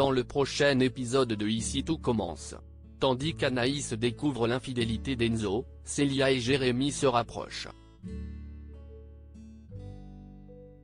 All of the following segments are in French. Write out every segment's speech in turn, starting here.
dans le prochain épisode de Ici tout commence. Tandis qu'Anaïs découvre l'infidélité d'Enzo, Célia et Jérémy se rapprochent.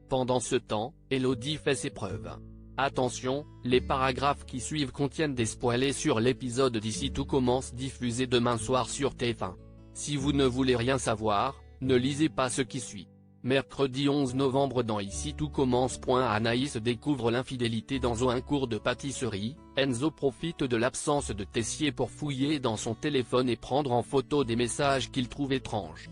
Pendant ce temps, Elodie fait ses preuves. Attention, les paragraphes qui suivent contiennent des spoilers sur l'épisode d'Ici tout commence diffusé demain soir sur TF1. Si vous ne voulez rien savoir, ne lisez pas ce qui suit. Mercredi 11 novembre dans Ici tout commence. Anaïs découvre l'infidélité dans un cours de pâtisserie, Enzo profite de l'absence de Tessier pour fouiller dans son téléphone et prendre en photo des messages qu'il trouve étranges.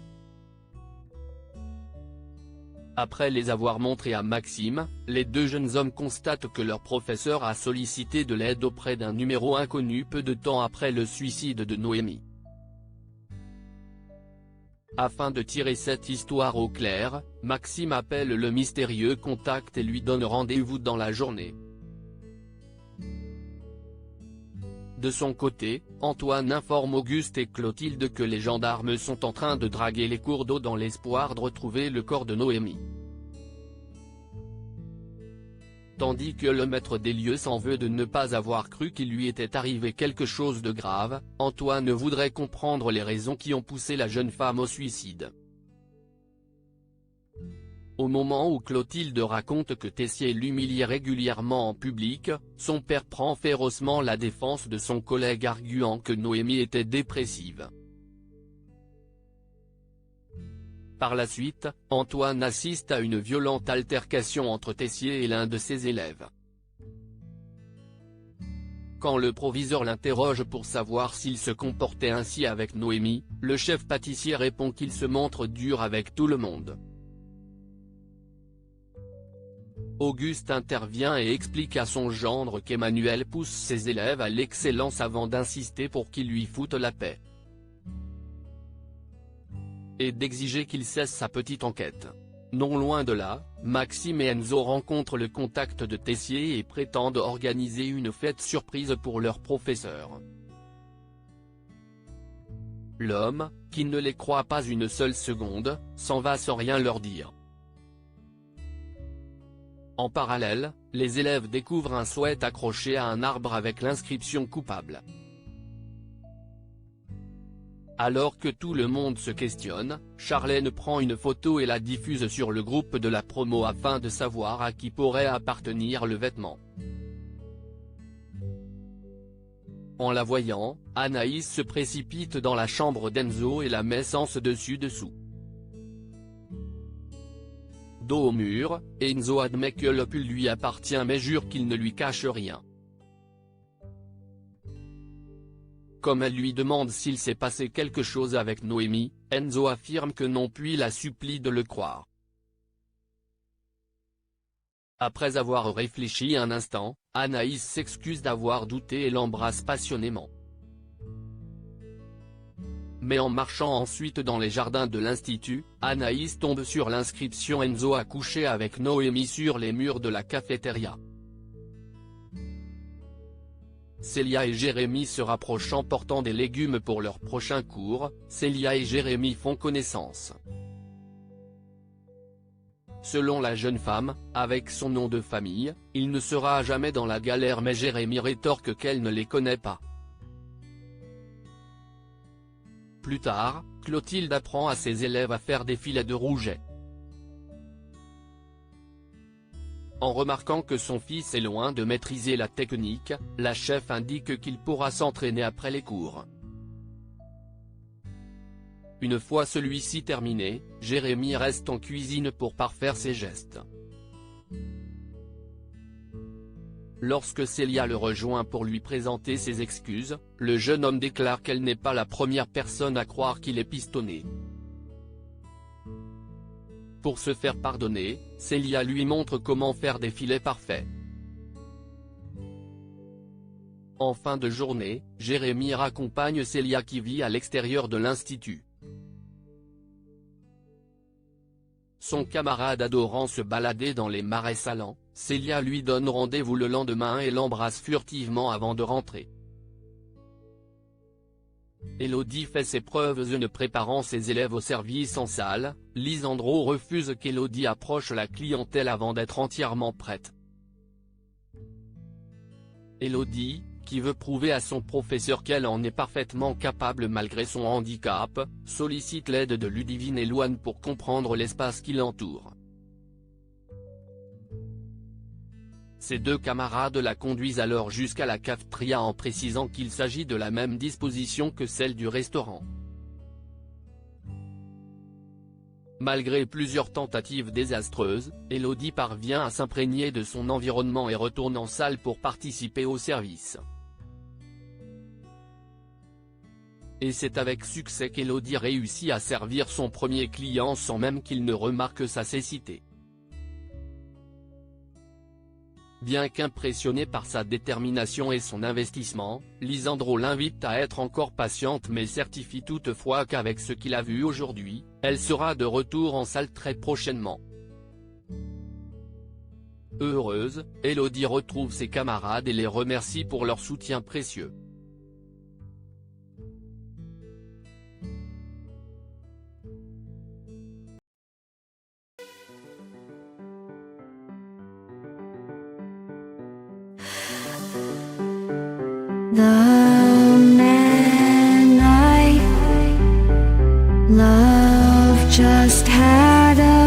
Après les avoir montrés à Maxime, les deux jeunes hommes constatent que leur professeur a sollicité de l'aide auprès d'un numéro inconnu peu de temps après le suicide de Noémie. Afin de tirer cette histoire au clair, Maxime appelle le mystérieux contact et lui donne rendez-vous dans la journée. De son côté, Antoine informe Auguste et Clotilde que les gendarmes sont en train de draguer les cours d'eau dans l'espoir de retrouver le corps de Noémie. Tandis que le maître des lieux s'en veut de ne pas avoir cru qu'il lui était arrivé quelque chose de grave, Antoine voudrait comprendre les raisons qui ont poussé la jeune femme au suicide. Au moment où Clotilde raconte que Tessier l'humiliait régulièrement en public, son père prend férocement la défense de son collègue arguant que Noémie était dépressive. Par la suite, Antoine assiste à une violente altercation entre Tessier et l'un de ses élèves. Quand le proviseur l'interroge pour savoir s'il se comportait ainsi avec Noémie, le chef pâtissier répond qu'il se montre dur avec tout le monde. Auguste intervient et explique à son gendre qu'Emmanuel pousse ses élèves à l'excellence avant d'insister pour qu'ils lui foutent la paix. Et d'exiger qu'il cesse sa petite enquête. Non loin de là, Maxime et Enzo rencontrent le contact de Tessier et prétendent organiser une fête surprise pour leur professeur. L'homme, qui ne les croit pas une seule seconde, s'en va sans rien leur dire. En parallèle, les élèves découvrent un sweat accroché à un arbre avec l'inscription coupable. Alors que tout le monde se questionne, Charlène prend une photo et la diffuse sur le groupe de la promo afin de savoir à qui pourrait appartenir le vêtement. En la voyant, Anaïs se précipite dans la chambre d'Enzo et la met sens dessus-dessous. Dos au mur, Enzo admet que le pull lui appartient mais jure qu'il ne lui cache rien. Comme elle lui demande s'il s'est passé quelque chose avec Noémie, Enzo affirme que non puis la supplie de le croire. Après avoir réfléchi un instant, Anaïs s'excuse d'avoir douté et l'embrasse passionnément. Mais en marchant ensuite dans les jardins de l'Institut, Anaïs tombe sur l'inscription Enzo a couché avec Noémie sur les murs de la cafétéria. Célia et Jérémy se rapprochent en portant des légumes pour leur prochain cours. Célia et Jérémy font connaissance. Selon la jeune femme, avec son nom de famille, il ne sera jamais dans la galère mais Jérémy rétorque qu'elle ne les connaît pas. Plus tard, Clotilde apprend à ses élèves à faire des filets de rouget. En remarquant que son fils est loin de maîtriser la technique, la chef indique qu'il pourra s'entraîner après les cours. Une fois celui-ci terminé, Jérémy reste en cuisine pour parfaire ses gestes. Lorsque Célia le rejoint pour lui présenter ses excuses, le jeune homme déclare qu'elle n'est pas la première personne à croire qu'il est pistonné. Pour se faire pardonner, Célia lui montre comment faire des filets parfaits. En fin de journée, Jérémy raccompagne Célia qui vit à l'extérieur de l'Institut. Son camarade adorant se balader dans les marais salants, Célia lui donne rendez-vous le lendemain et l'embrasse furtivement avant de rentrer. Elodie fait ses preuves en préparant ses élèves au service en salle. Lisandro refuse qu'Elodie approche la clientèle avant d'être entièrement prête. Elodie, qui veut prouver à son professeur qu'elle en est parfaitement capable malgré son handicap, sollicite l'aide de Ludivine et Louane pour comprendre l'espace qui l'entoure. Ses deux camarades la conduisent alors jusqu'à la cafétéria en précisant qu'il s'agit de la même disposition que celle du restaurant. Malgré plusieurs tentatives désastreuses, Elodie parvient à s'imprégner de son environnement et retourne en salle pour participer au service. Et c'est avec succès qu'Elodie réussit à servir son premier client sans même qu'il ne remarque sa cécité. Bien qu'impressionnée par sa détermination et son investissement, Lisandro l'invite à être encore patiente mais certifie toutefois qu'avec ce qu'il a vu aujourd'hui, elle sera de retour en salle très prochainement. Heureuse, Elodie retrouve ses camarades et les remercie pour leur soutien précieux. The man I love just had a